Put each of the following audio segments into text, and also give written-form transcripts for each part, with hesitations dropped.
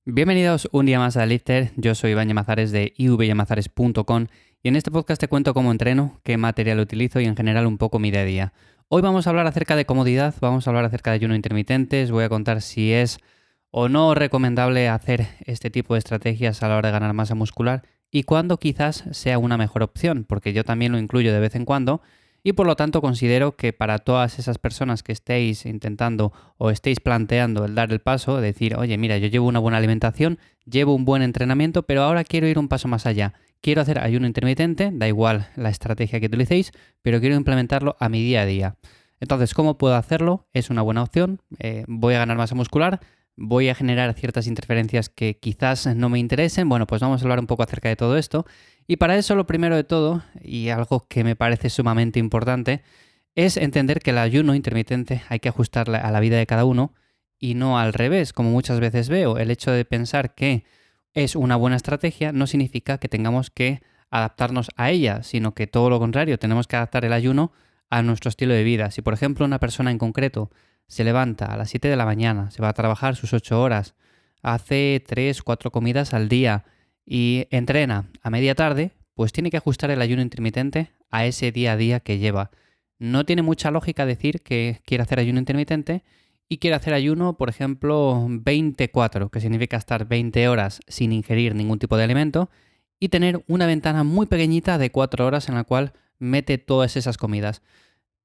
Bienvenidos un día más a Lifter. Yo soy Iván Llamazares de ivllamazares.com y en este podcast te cuento cómo entreno, qué material utilizo y en general un poco mi día a día. Hoy vamos a hablar acerca de comodidad, vamos a hablar acerca de ayuno intermitente, os voy a contar si es o no recomendable hacer este tipo de estrategias a la hora de ganar masa muscular y cuándo quizás sea una mejor opción, porque yo también lo incluyo de vez en cuando y por lo tanto considero que para todas esas personas que estéis intentando o estéis planteando el dar el paso, decir, oye, mira, yo llevo una buena alimentación, llevo un buen entrenamiento, pero ahora quiero ir un paso más allá. Quiero hacer ayuno intermitente, da igual la estrategia que utilicéis, pero quiero implementarlo a mi día a día. Entonces, ¿cómo puedo hacerlo? Es una buena opción. Voy a ganar masa muscular, voy a generar ciertas interferencias que quizás no me interesen. Bueno, pues vamos a hablar un poco acerca de todo esto. Y para eso, lo primero de todo, y algo que me parece sumamente importante, es entender que el ayuno intermitente hay que ajustarle a la vida de cada uno y no al revés, como muchas veces veo. El hecho de pensar que es una buena estrategia no significa que tengamos que adaptarnos a ella, sino que todo lo contrario, tenemos que adaptar el ayuno a nuestro estilo de vida. Si, por ejemplo, una persona en concreto se levanta a las 7 de la mañana, se va a trabajar sus 8 horas, hace 3, 4 comidas al día y entrena a media tarde, pues tiene que ajustar el ayuno intermitente a ese día a día que lleva. No tiene mucha lógica decir que quiere hacer ayuno intermitente y quiere hacer ayuno, por ejemplo, 24, que significa estar 20 horas sin ingerir ningún tipo de alimento y tener una ventana muy pequeñita de 4 horas en la cual mete todas esas comidas.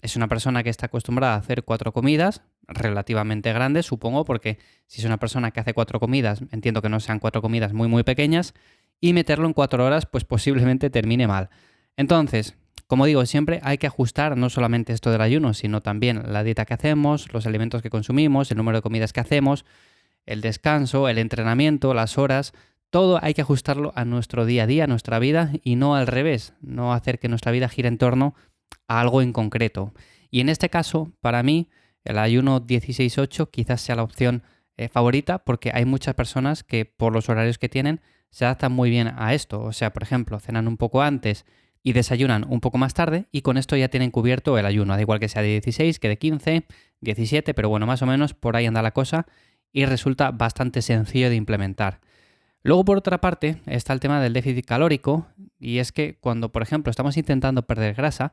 Es una persona que está acostumbrada a hacer 4 comidas, relativamente grandes, supongo, porque si es una persona que hace 4 comidas, entiendo que no sean 4 comidas muy muy pequeñas, y meterlo en 4 horas, pues posiblemente termine mal. Entonces, como digo, siempre hay que ajustar no solamente esto del ayuno, sino también la dieta que hacemos, los alimentos que consumimos, el número de comidas que hacemos, el descanso, el entrenamiento, las horas, todo hay que ajustarlo a nuestro día a día, a nuestra vida, y no al revés, no hacer que nuestra vida gire en torno a algo en concreto. Y en este caso, para mí, el ayuno 16-8 quizás sea la opción favorita porque hay muchas personas que por los horarios que tienen se adaptan muy bien a esto. O sea, por ejemplo, cenan un poco antes y desayunan un poco más tarde y con esto ya tienen cubierto el ayuno. Da igual que sea de 16, que de 15, 17, pero bueno, más o menos por ahí anda la cosa y resulta bastante sencillo de implementar. Luego, por otra parte, está el tema del déficit calórico y es que cuando, por ejemplo, estamos intentando perder grasa,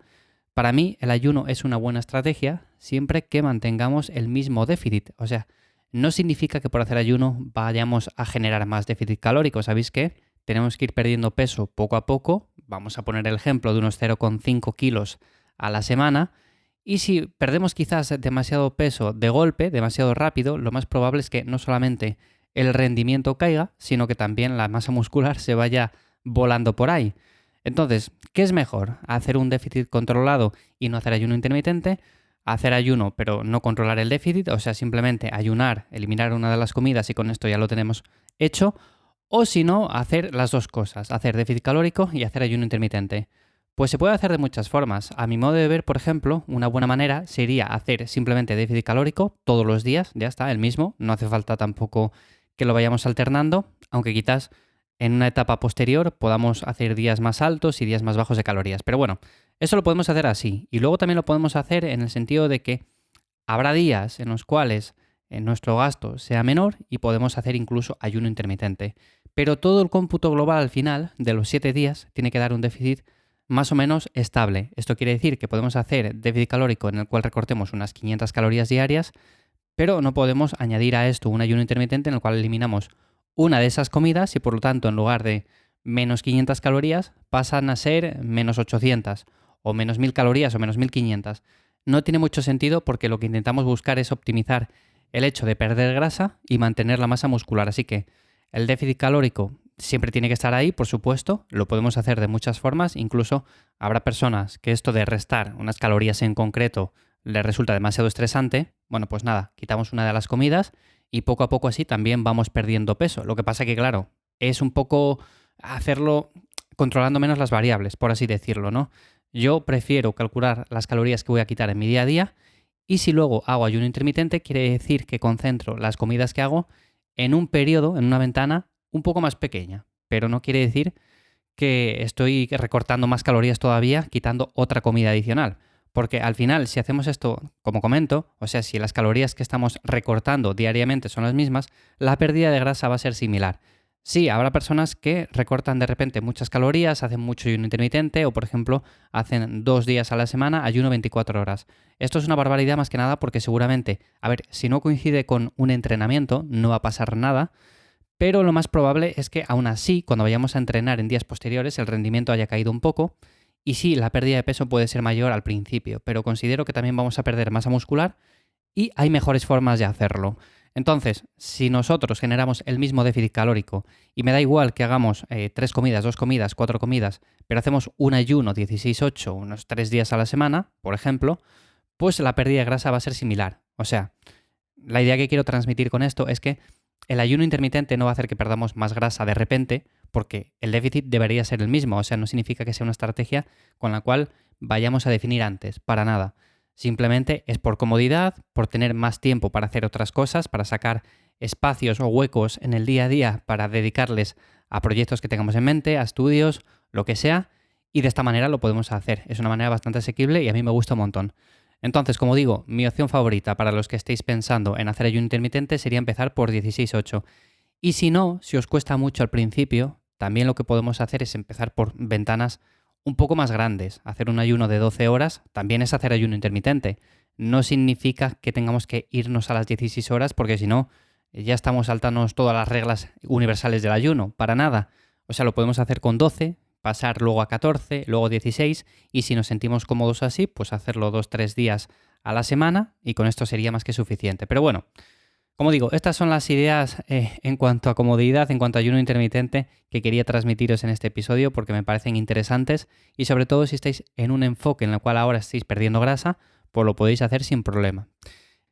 para mí el ayuno es una buena estrategia siempre que mantengamos el mismo déficit. O sea, no significa que por hacer ayuno vayamos a generar más déficit calórico. ¿Sabéis qué? Tenemos que ir perdiendo peso poco a poco. Vamos a poner el ejemplo de unos 0,5 kilos a la semana. Y si perdemos quizás demasiado peso de golpe, demasiado rápido, lo más probable es que no solamente el rendimiento caiga, sino que también la masa muscular se vaya volando por ahí. Entonces, ¿qué es mejor? ¿Hacer un déficit controlado y no hacer ayuno intermitente? ¿Hacer ayuno pero no controlar el déficit? O sea, simplemente ayunar, eliminar una de las comidas y con esto ya lo tenemos hecho. O si no, hacer las dos cosas, hacer déficit calórico y hacer ayuno intermitente. Pues se puede hacer de muchas formas. A mi modo de ver, por ejemplo, una buena manera sería hacer simplemente déficit calórico todos los días, ya está, el mismo. No hace falta tampoco que lo vayamos alternando, aunque quizás en una etapa posterior podamos hacer días más altos y días más bajos de calorías. Pero bueno, eso lo podemos hacer así. Y luego también lo podemos hacer en el sentido de que habrá días en los cuales nuestro gasto sea menor y podemos hacer incluso ayuno intermitente. Pero todo el cómputo global al final de los 7 días tiene que dar un déficit más o menos estable. Esto quiere decir que podemos hacer déficit calórico en el cual recortemos unas 500 calorías diarias, pero no podemos añadir a esto un ayuno intermitente en el cual eliminamos una de esas comidas y por lo tanto en lugar de menos 500 calorías pasan a ser menos 800 o menos 1000 calorías o menos 1500. No tiene mucho sentido porque lo que intentamos buscar es optimizar el hecho de perder grasa y mantener la masa muscular. Así que el déficit calórico siempre tiene que estar ahí, por supuesto. Lo podemos hacer de muchas formas. Incluso habrá personas que esto de restar unas calorías en concreto les resulta demasiado estresante. Bueno, pues nada, quitamos una de las comidas y poco a poco así también vamos perdiendo peso. Lo que pasa que, claro, es un poco hacerlo controlando menos las variables, por así decirlo, ¿no? Yo prefiero calcular las calorías que voy a quitar en mi día a día y si luego hago ayuno intermitente, quiere decir que concentro las comidas que hago en un periodo, en una ventana un poco más pequeña, pero no quiere decir que estoy recortando más calorías todavía quitando otra comida adicional. Porque al final, si hacemos esto, como comento, o sea, si las calorías que estamos recortando diariamente son las mismas, la pérdida de grasa va a ser similar. Sí, habrá personas que recortan de repente muchas calorías, hacen mucho ayuno intermitente o, por ejemplo, hacen 2 días a la semana ayuno 24 horas. Esto es una barbaridad más que nada porque seguramente, a ver, si no coincide con un entrenamiento, no va a pasar nada, pero lo más probable es que aún así, cuando vayamos a entrenar en días posteriores, el rendimiento haya caído un poco. Y sí, la pérdida de peso puede ser mayor al principio, pero considero que también vamos a perder masa muscular y hay mejores formas de hacerlo. Entonces, si nosotros generamos el mismo déficit calórico y me da igual que hagamos 3 comidas, 2 comidas, 4 comidas, pero hacemos un ayuno 16-8, unos 3 días a la semana, por ejemplo, pues la pérdida de grasa va a ser similar. O sea, la idea que quiero transmitir con esto es que el ayuno intermitente no va a hacer que perdamos más grasa de repente, porque el déficit debería ser el mismo. O sea, no significa que sea una estrategia con la cual vayamos a definir antes, para nada. Simplemente es por comodidad, por tener más tiempo para hacer otras cosas, para sacar espacios o huecos en el día a día para dedicarles a proyectos que tengamos en mente, a estudios, lo que sea, y de esta manera lo podemos hacer. Es una manera bastante asequible y a mí me gusta un montón. Entonces, como digo, mi opción favorita para los que estéis pensando en hacer ayuno intermitente sería empezar por 16-8. Y si no, si os cuesta mucho al principio, también lo que podemos hacer es empezar por ventanas un poco más grandes. Hacer un ayuno de 12 horas también es hacer ayuno intermitente. No significa que tengamos que irnos a las 16 horas porque si no, ya estamos saltándonos todas las reglas universales del ayuno. Para nada. O sea, lo podemos hacer con 12, pasar luego a 14, luego 16 y si nos sentimos cómodos así, pues hacerlo 2-3 días a la semana y con esto sería más que suficiente. Pero bueno, como digo, estas son las ideas en cuanto a comodidad, en cuanto a ayuno intermitente que quería transmitiros en este episodio porque me parecen interesantes y sobre todo si estáis en un enfoque en el cual ahora estáis perdiendo grasa, pues lo podéis hacer sin problema.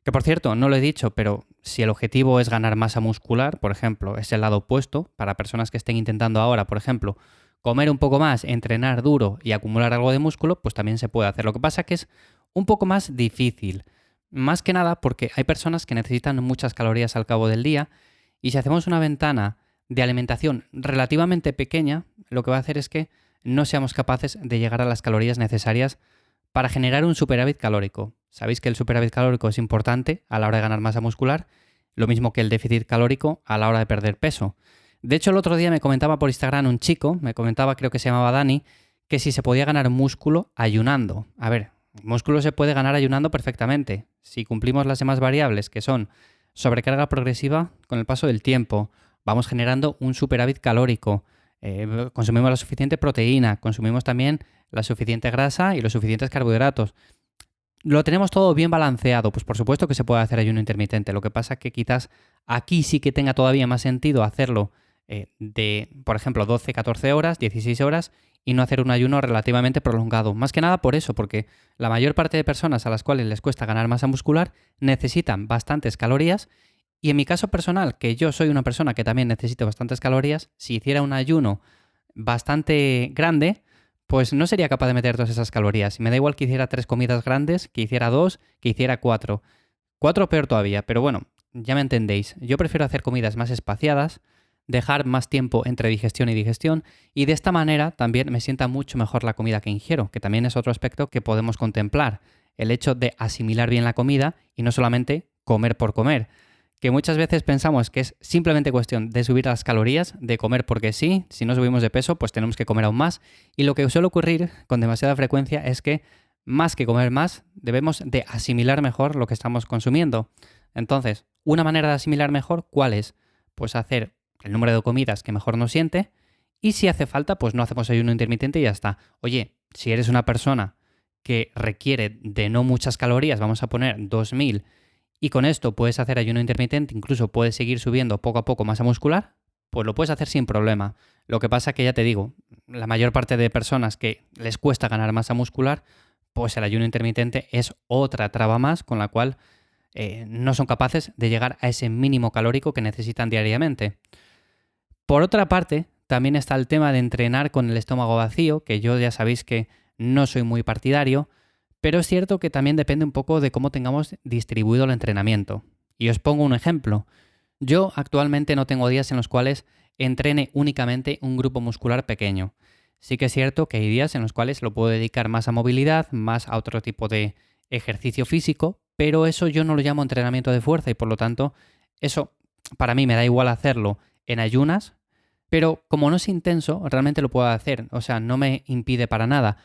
Que por cierto, no lo he dicho, pero si el objetivo es ganar masa muscular, por ejemplo, es el lado opuesto, para personas que estén intentando ahora, por ejemplo, comer un poco más, entrenar duro y acumular algo de músculo, pues también se puede hacer. Lo que pasa es que es un poco más difícil. Más que nada porque hay personas que necesitan muchas calorías al cabo del día y si hacemos una ventana de alimentación relativamente pequeña, lo que va a hacer es que no seamos capaces de llegar a las calorías necesarias para generar un superávit calórico. Sabéis que el superávit calórico es importante a la hora de ganar masa muscular, lo mismo que el déficit calórico a la hora de perder peso. De hecho, el otro día me comentaba por Instagram un chico, me comentaba, creo que se llamaba Dani, que si se podía ganar músculo ayunando. A ver, músculo se puede ganar ayunando perfectamente. Si cumplimos las demás variables, que son sobrecarga progresiva con el paso del tiempo, vamos generando un superávit calórico, consumimos la suficiente proteína, consumimos también la suficiente grasa y los suficientes carbohidratos. Lo tenemos todo bien balanceado, pues por supuesto que se puede hacer ayuno intermitente. Lo que pasa es que quizás aquí sí que tenga todavía más sentido hacerlo de, por ejemplo, 12, 14 horas, 16 horas y no hacer un ayuno relativamente prolongado. Más que nada por eso, porque la mayor parte de personas a las cuales les cuesta ganar masa muscular necesitan bastantes calorías y en mi caso personal, que yo soy una persona que también necesita bastantes calorías, si hiciera un ayuno bastante grande, pues no sería capaz de meter todas esas calorías. Y me da igual que hiciera 3 comidas grandes, que hiciera 2, que hiciera 4. 4 peor todavía, pero bueno, ya me entendéis. Yo prefiero hacer comidas más espaciadas, dejar más tiempo entre digestión y digestión y de esta manera también me sienta mucho mejor la comida que ingiero, que también es otro aspecto que podemos contemplar. El hecho de asimilar bien la comida y no solamente comer por comer. Que muchas veces pensamos que es simplemente cuestión de subir las calorías, de comer porque sí, si no subimos de peso pues tenemos que comer aún más y lo que suele ocurrir con demasiada frecuencia es que más que comer más debemos de asimilar mejor lo que estamos consumiendo. Entonces, una manera de asimilar mejor, ¿cuál es? Pues hacer el número de comidas que mejor nos siente y si hace falta pues no hacemos ayuno intermitente y ya está. Oye, si eres una persona que requiere de no muchas calorías, vamos a poner 2000 y con esto puedes hacer ayuno intermitente, incluso puedes seguir subiendo poco a poco masa muscular, pues lo puedes hacer sin problema. Lo que pasa que ya te digo, la mayor parte de personas que les cuesta ganar masa muscular, pues el ayuno intermitente es otra traba más con la cual no son capaces de llegar a ese mínimo calórico que necesitan diariamente. Por otra parte, también está el tema de entrenar con el estómago vacío, que yo ya sabéis que no soy muy partidario, pero es cierto que también depende un poco de cómo tengamos distribuido el entrenamiento. Y os pongo un ejemplo. Yo actualmente no tengo días en los cuales entrene únicamente un grupo muscular pequeño. Sí que es cierto que hay días en los cuales lo puedo dedicar más a movilidad, más a otro tipo de ejercicio físico, pero eso yo no lo llamo entrenamiento de fuerza y por lo tanto eso para mí me da igual hacerlo en ayunas, pero como no es intenso, realmente lo puedo hacer, o sea, no me impide para nada.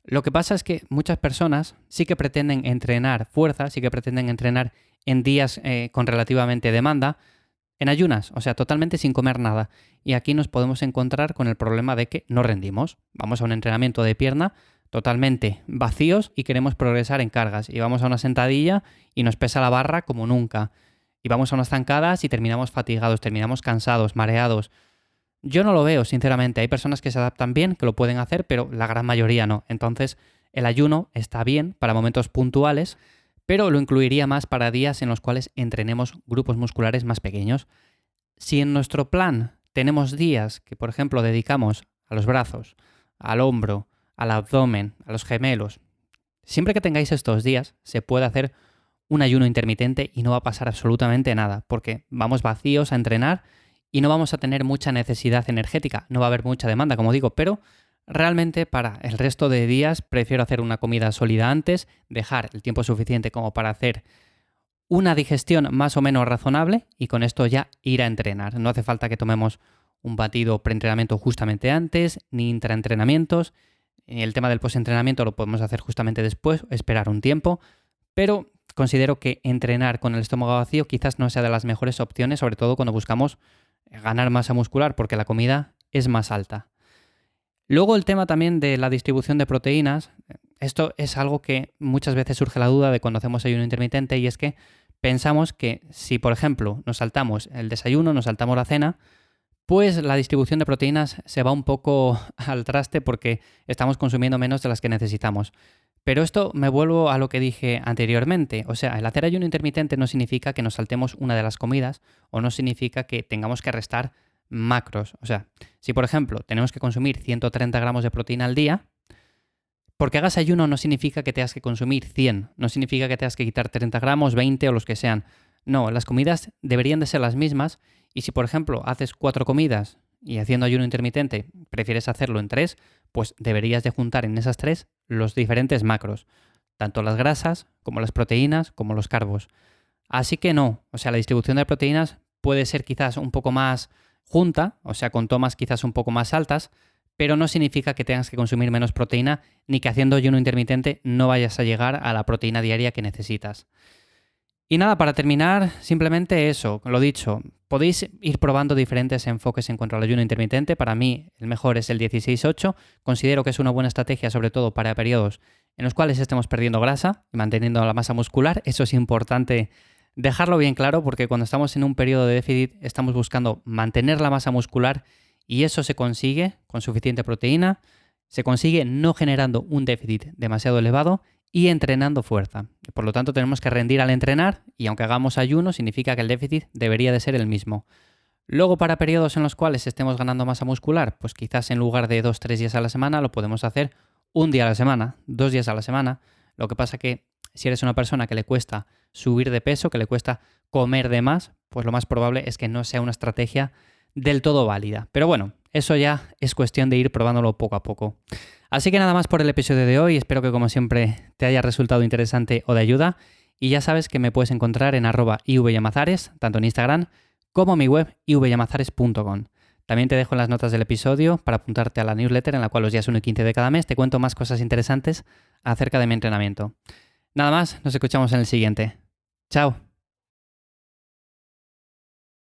Lo que pasa es que muchas personas sí que pretenden entrenar fuerza, sí que pretenden entrenar en días con relativamente demanda, en ayunas, o sea, totalmente sin comer nada. Y aquí nos podemos encontrar con el problema de que no rendimos. Vamos a un entrenamiento de pierna totalmente vacíos y queremos progresar en cargas. Y vamos a una sentadilla y nos pesa la barra como nunca. Y vamos a unas zancadas y terminamos fatigados, terminamos cansados, mareados. Yo no lo veo, sinceramente. Hay personas que se adaptan bien, que lo pueden hacer, pero la gran mayoría no. Entonces, el ayuno está bien para momentos puntuales, pero lo incluiría más para días en los cuales entrenemos grupos musculares más pequeños. Si en nuestro plan tenemos días que, por ejemplo, dedicamos a los brazos, al hombro, al abdomen, a los gemelos, siempre que tengáis estos días, se puede hacer un ayuno intermitente y no va a pasar absolutamente nada, porque vamos vacíos a entrenar y no vamos a tener mucha necesidad energética, no va a haber mucha demanda, como digo, pero realmente para el resto de días prefiero hacer una comida sólida antes, dejar el tiempo suficiente como para hacer una digestión más o menos razonable y con esto ya ir a entrenar. No hace falta que tomemos un batido preentrenamiento justamente antes, ni intraentrenamientos. El tema del postentrenamiento lo podemos hacer justamente después, esperar un tiempo, pero considero que entrenar con el estómago vacío quizás no sea de las mejores opciones, sobre todo cuando buscamos ganar masa muscular, porque la comida es más alta. Luego el tema también de la distribución de proteínas, esto es algo que muchas veces surge la duda de cuando hacemos ayuno intermitente y es que pensamos que si, por ejemplo, nos saltamos el desayuno, nos saltamos la cena, pues la distribución de proteínas se va un poco al traste porque estamos consumiendo menos de las que necesitamos. Pero esto me vuelvo a lo que dije anteriormente, o sea, el hacer ayuno intermitente no significa que nos saltemos una de las comidas o no significa que tengamos que restar macros. O sea, si por ejemplo tenemos que consumir 130 gramos de proteína al día, porque hagas ayuno no significa que tengas que consumir 100, no significa que tengas que quitar 30 gramos, 20 o los que sean. No, las comidas deberían de ser las mismas y si por ejemplo haces 4 comidas y haciendo ayuno intermitente prefieres hacerlo en 3, pues deberías de juntar en esas 3 los diferentes macros, tanto las grasas como las proteínas como los carbos. Así que no, o sea, la distribución de proteínas puede ser quizás un poco más junta, o sea, con tomas quizás un poco más altas, pero no significa que tengas que consumir menos proteína ni que haciendo ayuno intermitente no vayas a llegar a la proteína diaria que necesitas. Y nada, para terminar, simplemente eso, lo dicho, podéis ir probando diferentes enfoques en cuanto al ayuno intermitente. Para mí, el mejor es el 16-8. Considero que es una buena estrategia, sobre todo para periodos en los cuales estemos perdiendo grasa y manteniendo la masa muscular. Eso es importante dejarlo bien claro porque cuando estamos en un periodo de déficit estamos buscando mantener la masa muscular y eso se consigue con suficiente proteína, se consigue no generando un déficit demasiado elevado y entrenando fuerza. Por lo tanto, tenemos que rendir al entrenar y aunque hagamos ayuno, significa que el déficit debería de ser el mismo. Luego, para periodos en los cuales estemos ganando masa muscular, pues quizás en lugar de 2-3 días a la semana, lo podemos hacer un día a la semana, 2 días a la semana. Lo que pasa que si eres una persona que le cuesta subir de peso, que le cuesta comer de más, pues lo más probable es que no sea una estrategia del todo válida. Pero bueno, eso ya es cuestión de ir probándolo poco a poco. Así que nada más por el episodio de hoy, espero que como siempre te haya resultado interesante o de ayuda y ya sabes que me puedes encontrar en @ivyamazares, tanto en Instagram como en mi web ivyamazares.com. También te dejo en las notas del episodio para apuntarte a la newsletter en la cual los días 1 y 15 de cada mes te cuento más cosas interesantes acerca de mi entrenamiento. Nada más, nos escuchamos en el siguiente. Chao.